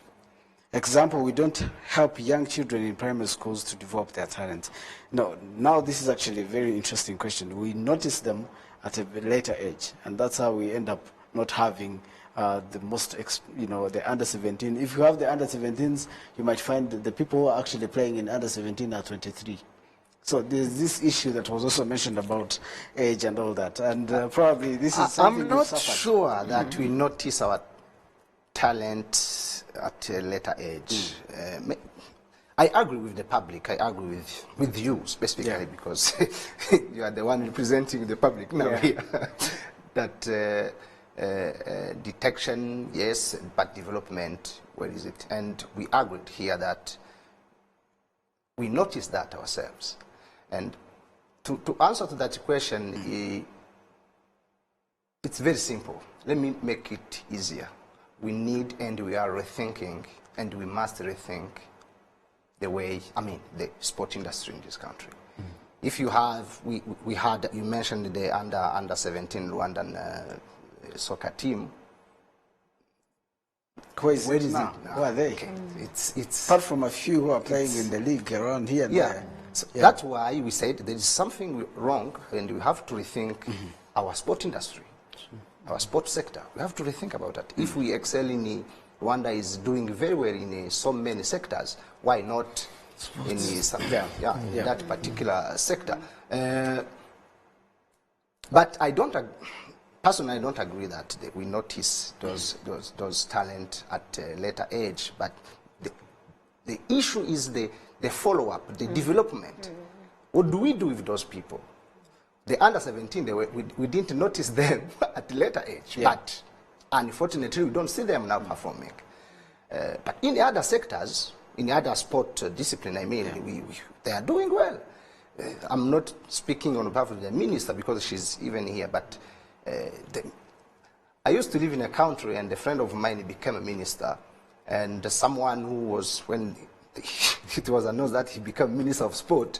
Example, we don't help young children in primary schools to develop their talent. No, now this is actually a very interesting question. We notice them at a later age, and that's how we end up not having the most, the under 17. If you have the under 17s, you might find that the people who are actually playing in under 17 are 23. So there's this issue that was also mentioned about age and all that, and probably this is something I'm not sure that we notice our talent at a later age. I agree with the public. I agree with you specifically because you are the one representing the public now here. That detection, yes, but development, where is it? And we agreed here that we notice that ourselves. And to answer to that question, it's very simple. Let me make it easier. We need and we are rethinking, and we must rethink the way, the sport industry in this country. If you have, we had, you mentioned the under 17 Rwandan soccer team. where is Where it is now? it now? Where are they? Okay. It's Apart from a few who are playing in the league around here and yeah. there. So that's why we said there is something wrong, and we have to rethink our sport industry, our sports sector. We have to rethink about that. If we excel in Rwanda is doing very well in so many sectors, why not in some, that particular sector? But I don't, personally, I don't agree that we notice those talent at a later age. But the issue is the follow-up, the development. What do we do with those people? The under 17, we didn't notice them at a later age, but unfortunately we don't see them now performing. But in the other sectors, in the other sport discipline, I mean, they are doing well. I'm not speaking on behalf of the minister because she's even here, but I used to live in a country, and a friend of mine became a minister, and someone who was, when it was announced that he became Minister of Sport,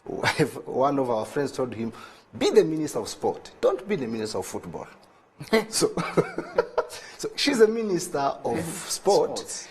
one of our friends told him, be the Minister of Sport, don't be the Minister of Football. So she's a Minister of Sport.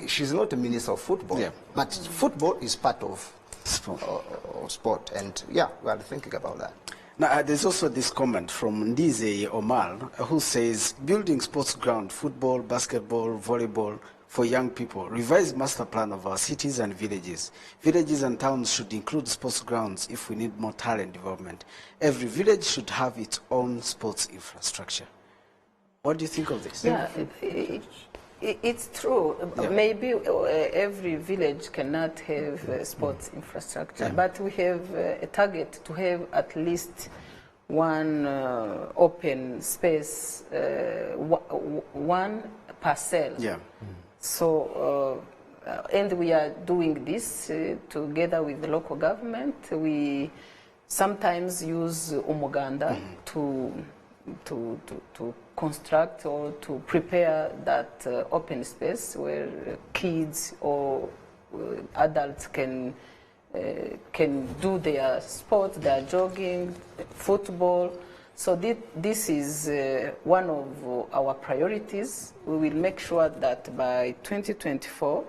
She's not a Minister of Football. Yeah. But football is part of sport. And yeah, we are thinking about that. Now, there's also this comment from Ndize Omar, who says, building sports ground, football, basketball, volleyball, for young people, revised master plan of our cities and villages. Villages and towns should include sports grounds if we need more talent development. Every village should have its own sports infrastructure. What do you think of this? Yeah, it's true. Yeah. Maybe every village cannot have sports infrastructure, but we have a target to have at least one open space, one parcel. Yeah. So, and we are doing this together with the local government. We sometimes use umuganda to construct or to prepare that open space where kids or adults can do their sport, their jogging, football. So this is one of our priorities. We will make sure that by 2024,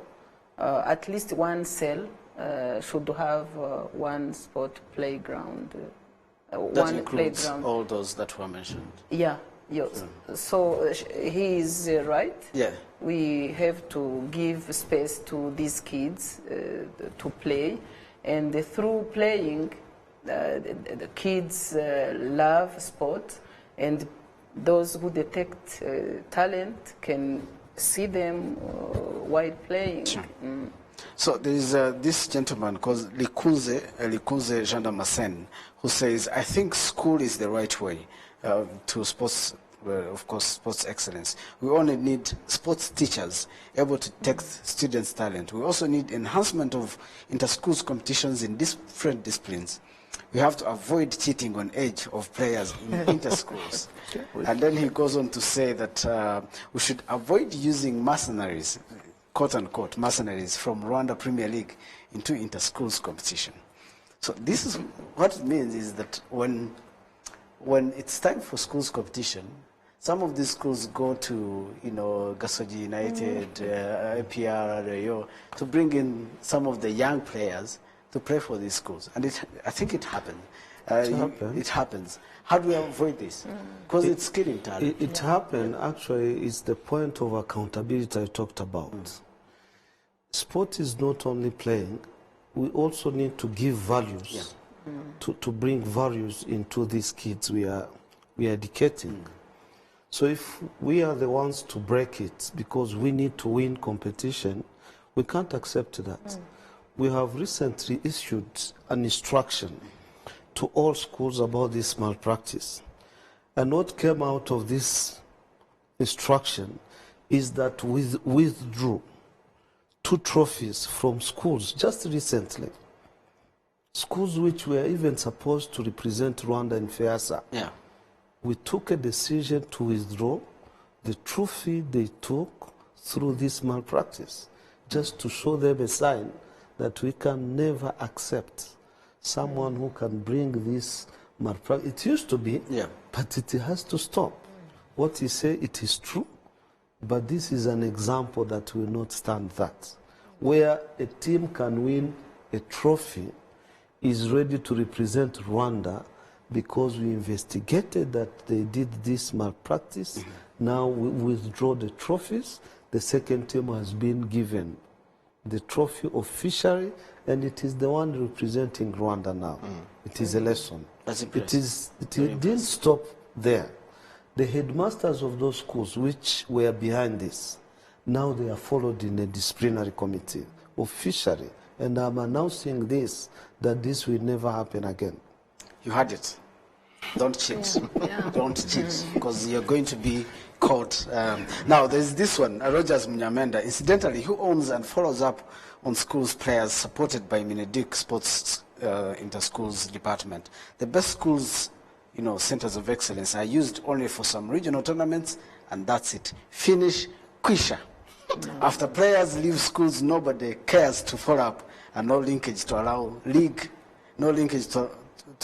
at least one cell should have one sport playground. That includes all those that were mentioned. Yeah, yes. So he is right. Yeah. We have to give space to these kids to play, and through playing, the kids love sport, and those who detect talent can see them while playing. Sure. So there is this gentleman called Likuze Jandamasen, who says, I think school is the right way to sports, of course, sports excellence. We only need sports teachers able to detect students' talent. We also need enhancement of inter-schools competitions in different disciplines. We have to avoid cheating on age of players in inter-schools. And then he goes on to say that we should avoid using mercenaries, quote-unquote, mercenaries from Rwanda Premier League into inter-schools competition. So this is what it means is that when it's time for schools competition, some of these schools go to, Gasogi United, APR, to bring in some of the young players to play for these schools. And I think it happens. It happens. How do we avoid this? Because it's killing talent. It happened. Actually, it's the point of accountability I talked about. Sport is not only playing. We also need to give values, to bring values into these kids we are educating. So if we are the ones to break it because we need to win competition, we can't accept that. We have recently issued an instruction to all schools about this malpractice. And what came out of this instruction is that we withdrew 2 trophies from schools just recently. Schools which were even supposed to represent Rwanda in FEASA. Yeah. We took a decision to withdraw the trophy they took through this malpractice, just to show them a sign that we can never accept someone who can bring this malpractice. It used to be, but it has to stop. What he said, it is true. But this is an example that will not stand that. Where a team can win a trophy, is ready to represent Rwanda because we investigated that they did this malpractice. Now we withdraw the trophies. The second team has been given the trophy officially, and it is the one representing Rwanda now. It is a lesson. That's It didn't stop there. The headmasters of those schools which were behind this, now they are followed in a disciplinary committee officially, and I'm announcing this, that this will never happen again. You heard it. Don't cheat. Don't cheat, because you're going to be caught. Now, there's this one, Rogers Munyamenda. Incidentally, who owns and follows up on schools players supported by Mineduc Sports Inter-Schools Department? The best schools, centers of excellence are used only for some regional tournaments, and that's it. Finish, kwisha. After players leave schools, nobody cares to follow up, and no linkage to allow league, no linkage to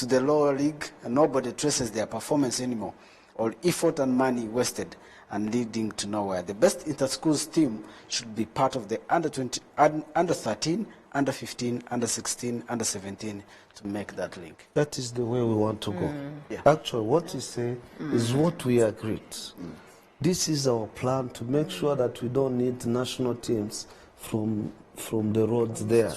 the lower league, and nobody traces their performance anymore. All effort and money wasted and leading to nowhere. The best inter-schools team should be part of the under 13, under 15, under 16, under 17 to make that link. That is the way we want to go. Yeah. Actually, what you say is what we agreed. This is our plan to make sure that we don't need national teams from the roads there.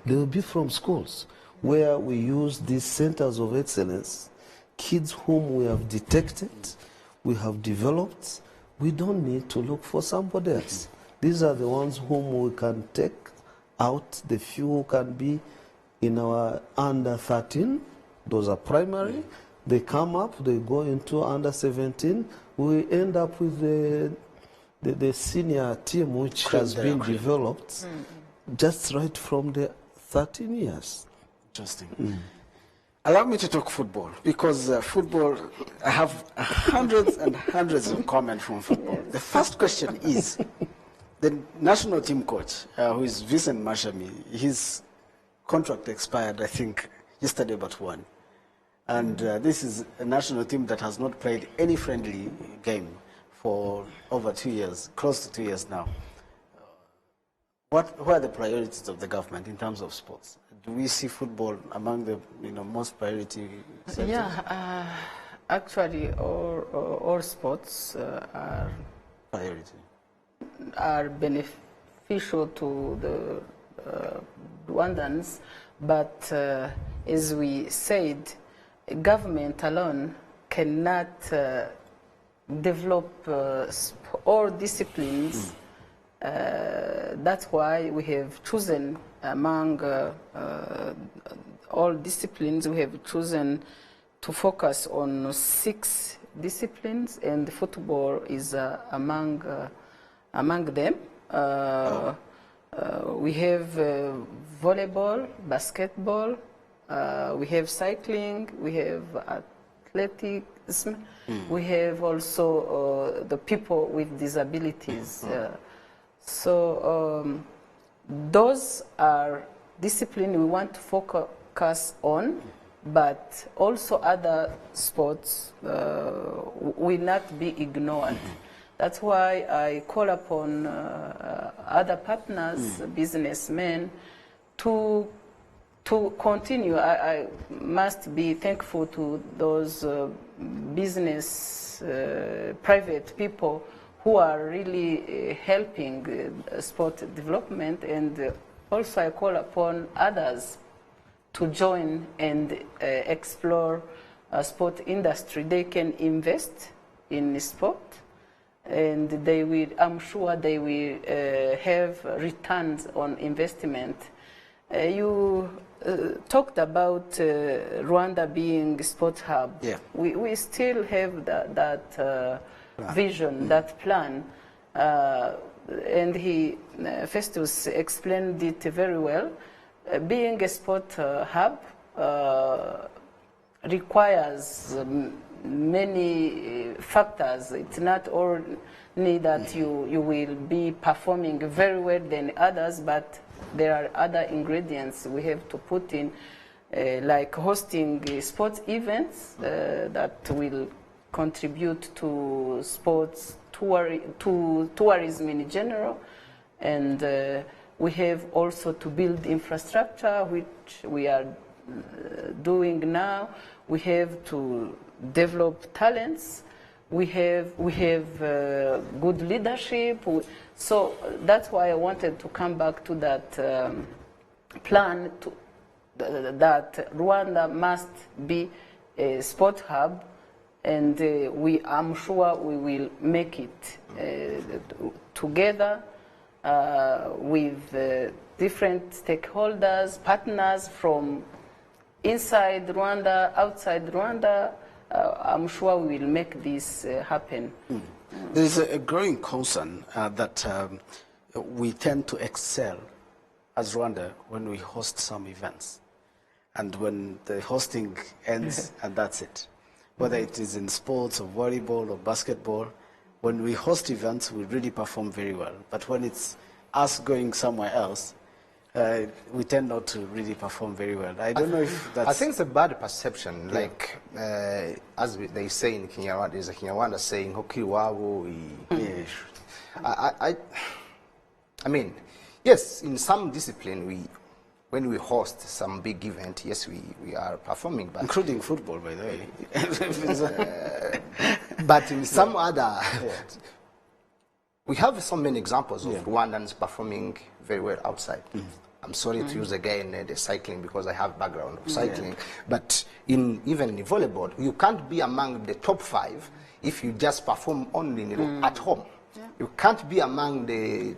They will be from schools, where we use these centers of excellence, kids whom we have detected, we have developed. We don't need to look for somebody else. These are the ones whom we can take out, the few who can be in our under 13, those are primary. They come up, they go into under 17. We end up with the senior team which has been developed just right from the 13 years. Interesting. Allow me to talk football, because football, I have hundreds and hundreds of comments from football. The first question is, the national team coach, who is Vincent Mashami, his contract expired, I think, yesterday but one. And this is a national team that has not played any friendly game for over 2 years, close to 2 years now. What are the priorities of the government in terms of sports? Do we see football among the most priority sectors? Yeah, actually, all sports are beneficial to the Rwandans, but as we said, government alone cannot develop all disciplines. That's why we have chosen among all disciplines, we have chosen to focus on 6 disciplines, and football is among them. We have volleyball, basketball, we have cycling, we have athleticism, we have also the people with disabilities. So those are disciplines we want to focus on, but also other sports will not be ignored. That's why I call upon other partners, businessmen, to continue. I must be thankful to those business, private people who are really helping sport development, and also I call upon others to join and explore sport industry. They can invest in sport, and they will, I'm sure they will have returns on investment. You talked about Rwanda being a sports hub. Yeah. We still have that vision, that plan, and Festus explained it very well. Being a sport hub requires many factors. It's not only that you will be performing very well than others, but there are other ingredients we have to put in, like hosting sports events that will contribute to sports tourism in general, and we have also to build infrastructure, which we are doing now. We have to develop talents. We have good leadership. So that's why I wanted to come back to that plan that Rwanda must be a sport hub, and I'm sure we will make it together with different stakeholders, partners from inside Rwanda, outside Rwanda. I'm sure we will make this happen. There is a growing concern that we tend to excel as Rwanda when we host some events. And when the hosting ends, and that's it. Whether it is in sports or volleyball or basketball, when we host events, we really perform very well. But when it's us going somewhere else, we tend not to really perform very well. I don't know if that's... I think it's a bad perception. Yeah. Like, as they say in Kinyarwanda, there's a Kinyarwanda saying, Hoki wawo. I mean, yes, in some discipline, when we host some big event, yes, we are performing. But including football, by the way. But in some other... We have so many examples of Rwandans performing very well outside. I'm sorry to use again the cycling because I have background of cycling, but even in volleyball, you can't be among the top 5 if you just perform only at home. You can't be among the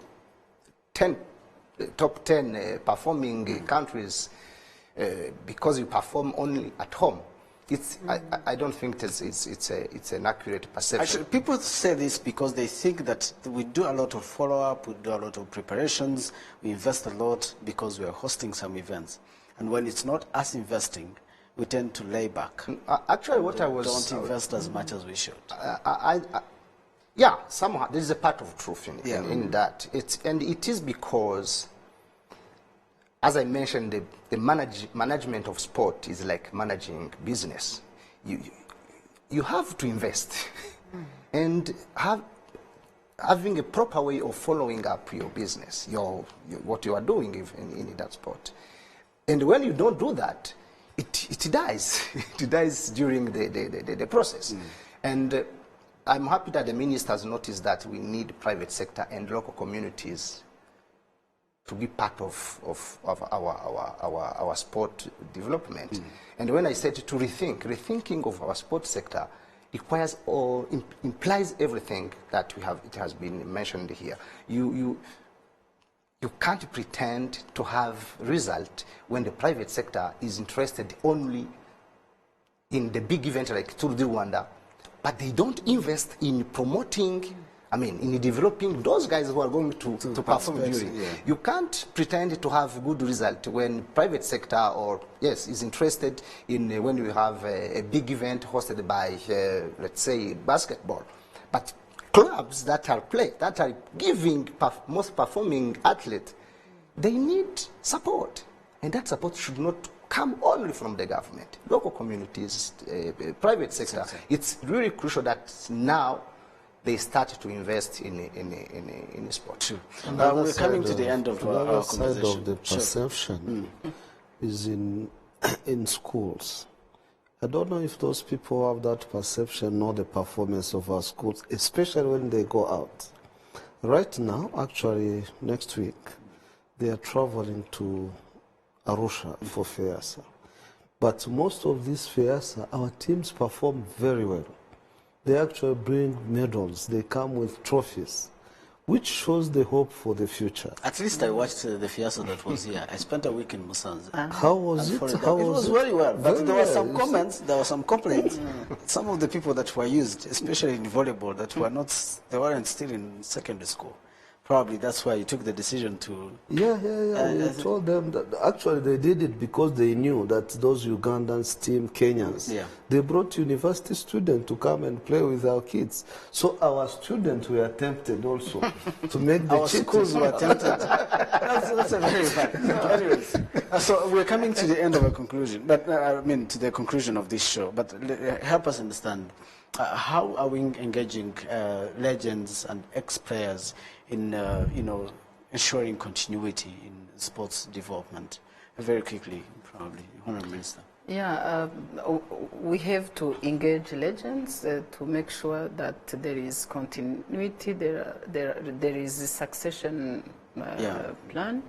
top 10 performing countries because you perform only at home. I don't think it's an accurate perception. Actually, people say this because they think that we do a lot of follow-up, we do a lot of preparations, we invest a lot because we are hosting some events. And when it's not us investing, we tend to lay back. Actually, what I was... Don't invest as much as we should. Yeah, somehow, there is a part of truth in that. And it is because, as I mentioned, the management of sport is like managing business. You have to invest and having a proper way of following up your business, what you are doing in that sport. And when you don't do that, it dies. It dies during the process. And I'm happy that the minister has noticed that we need private sector and local communities to be part of our sport development. And when I said to rethinking of our sport sector requires or implies everything that it has been mentioned here. You can't pretend to have result when the private sector is interested only in the big event like Tour du Rwanda, but they don't invest in promoting, in developing those guys who are going to perform during. You can't pretend to have good result when private sector is interested in when you have a big event hosted by, let's say, basketball. But clubs that are giving most performing athletes, they need support. And that support should not come only from the government, local communities, private sector. It's really crucial that now they start to invest in sport. We're coming to the end of our conversation. Side of the perception is in schools. I don't know if those people who have that perception know the performance of our schools, especially when they go out. Right now, actually, next week, they are traveling to Arusha for FEASA. But most of these FEASA, our teams perform very well. They actually bring medals. They come with trophies, which shows the hope for the future. At least I watched the FEASA that was here. I spent a week in Musanze. How was it? It was very well, but there were some comments, there were some complaints. Some of the people that were used, especially in volleyball, that they weren't still in secondary school. Probably that's why you took the decision to... Yeah. We told them that actually they did it because they knew that those Ugandans, team Kenyans, they brought university students to come and play with our kids. So our students were tempted also to make the our schools were tempted. That's a very bad. Anyways, so we're coming to the end of a conclusion, but to the conclusion of this show. But help us understand How are we engaging legends and ex-players in, ensuring continuity in sports development? Very quickly, probably, Honourable Minister. Yeah, we have to engage legends to make sure that there is continuity, there is a succession plan.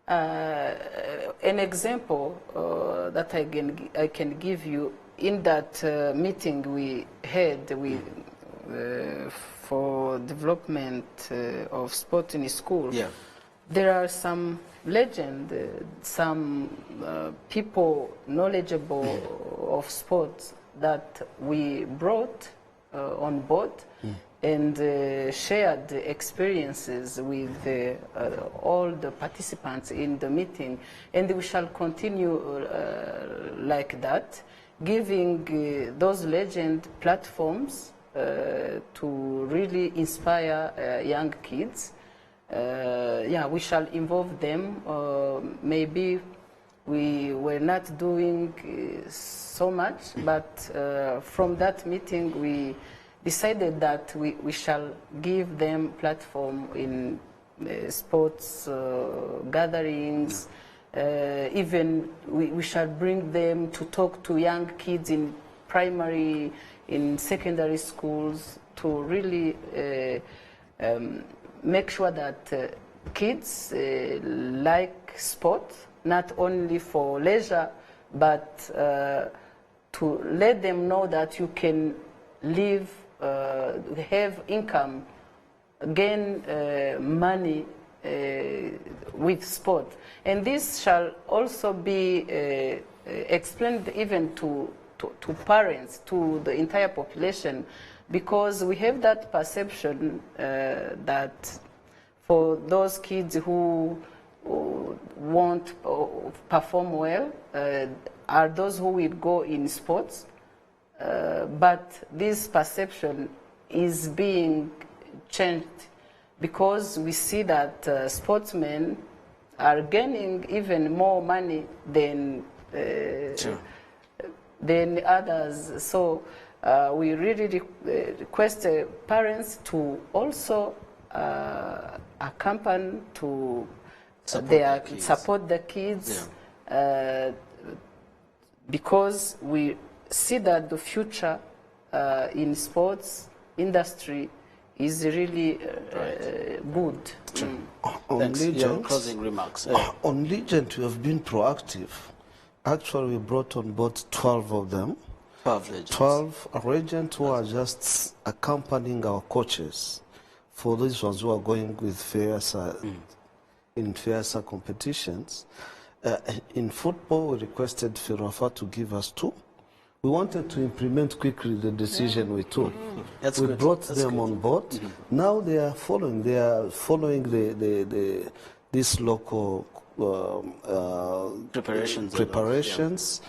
An example that I can give you, in that meeting we had with, for development of sport in school, there are some legends, some people knowledgeable of sports that we brought on board and shared experiences with all the participants in the meeting, and we shall continue like that, giving those legend platforms to really inspire young kids. We shall involve them. Maybe we were not doing so much, but from that meeting we decided that we shall give them platform in sports gatherings. Even we shall bring them to talk to young kids in primary, in secondary schools, to really make sure that kids like sport, not only for leisure, but to let them know that you can live, have income, gain money with sport. And this shall also be explained even to parents, to the entire population, because we have that perception that for those kids who won't perform well are those who will go in sports, but this perception is being changed, because we see that sportsmen are gaining even more money than others. So we really request parents to also accompany, to support the kids, because we see that the future in sports industry is really good. On Legend, closing remarks. On Legend, we have been proactive. Actually, we brought on board 12 of them. 12 legends. 12 regents who are just accompanying our coaches for these ones who are going with in FAIRSA competitions. In football, we requested FIRAFA to give us 2. We wanted to implement quickly the decision we took. We brought them on board. Now they are following. They are following these local preparations,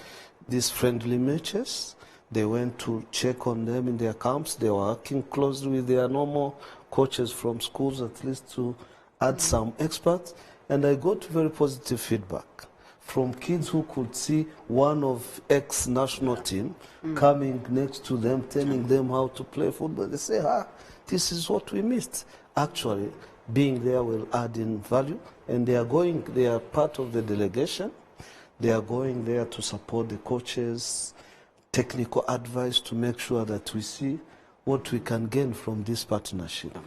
these friendly matches. They went to check on them in their camps. They were working closely with their normal coaches from schools, at least to add some experts. And I got very positive feedback from kids who could see one of ex-national team coming next to them, telling them how to play football. They say, this is what we missed. Actually, being there will add in value. And they are part of the delegation. They are going there to support the coaches, technical advice, to make sure that we see what we can gain from this partnership.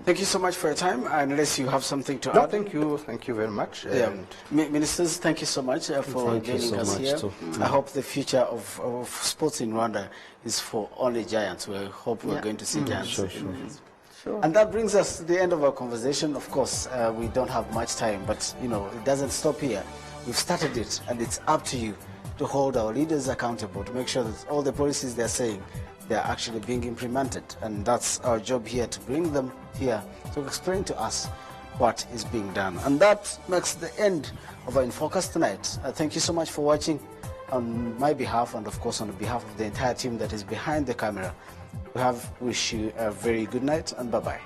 Thank you so much for your time. Unless you have something to add. Thank you very much. Ministers, thank you so much for joining us here. I hope the future of sports in Rwanda is for only giants. We hope we're going to see giants. Sure. And that brings us to the end of our conversation. Of course, we don't have much time, but it doesn't stop here. We've started it, and it's up to you to hold our leaders accountable, to make sure that all the policies they're saying, they're actually being implemented. And that's our job here, to bring them here to explain to us what is being done. And that makes the end of our In Focus tonight. Thank you so much for watching. On my behalf, and of course on behalf of the entire team that is behind the camera, we wish you a very good night, and bye-bye.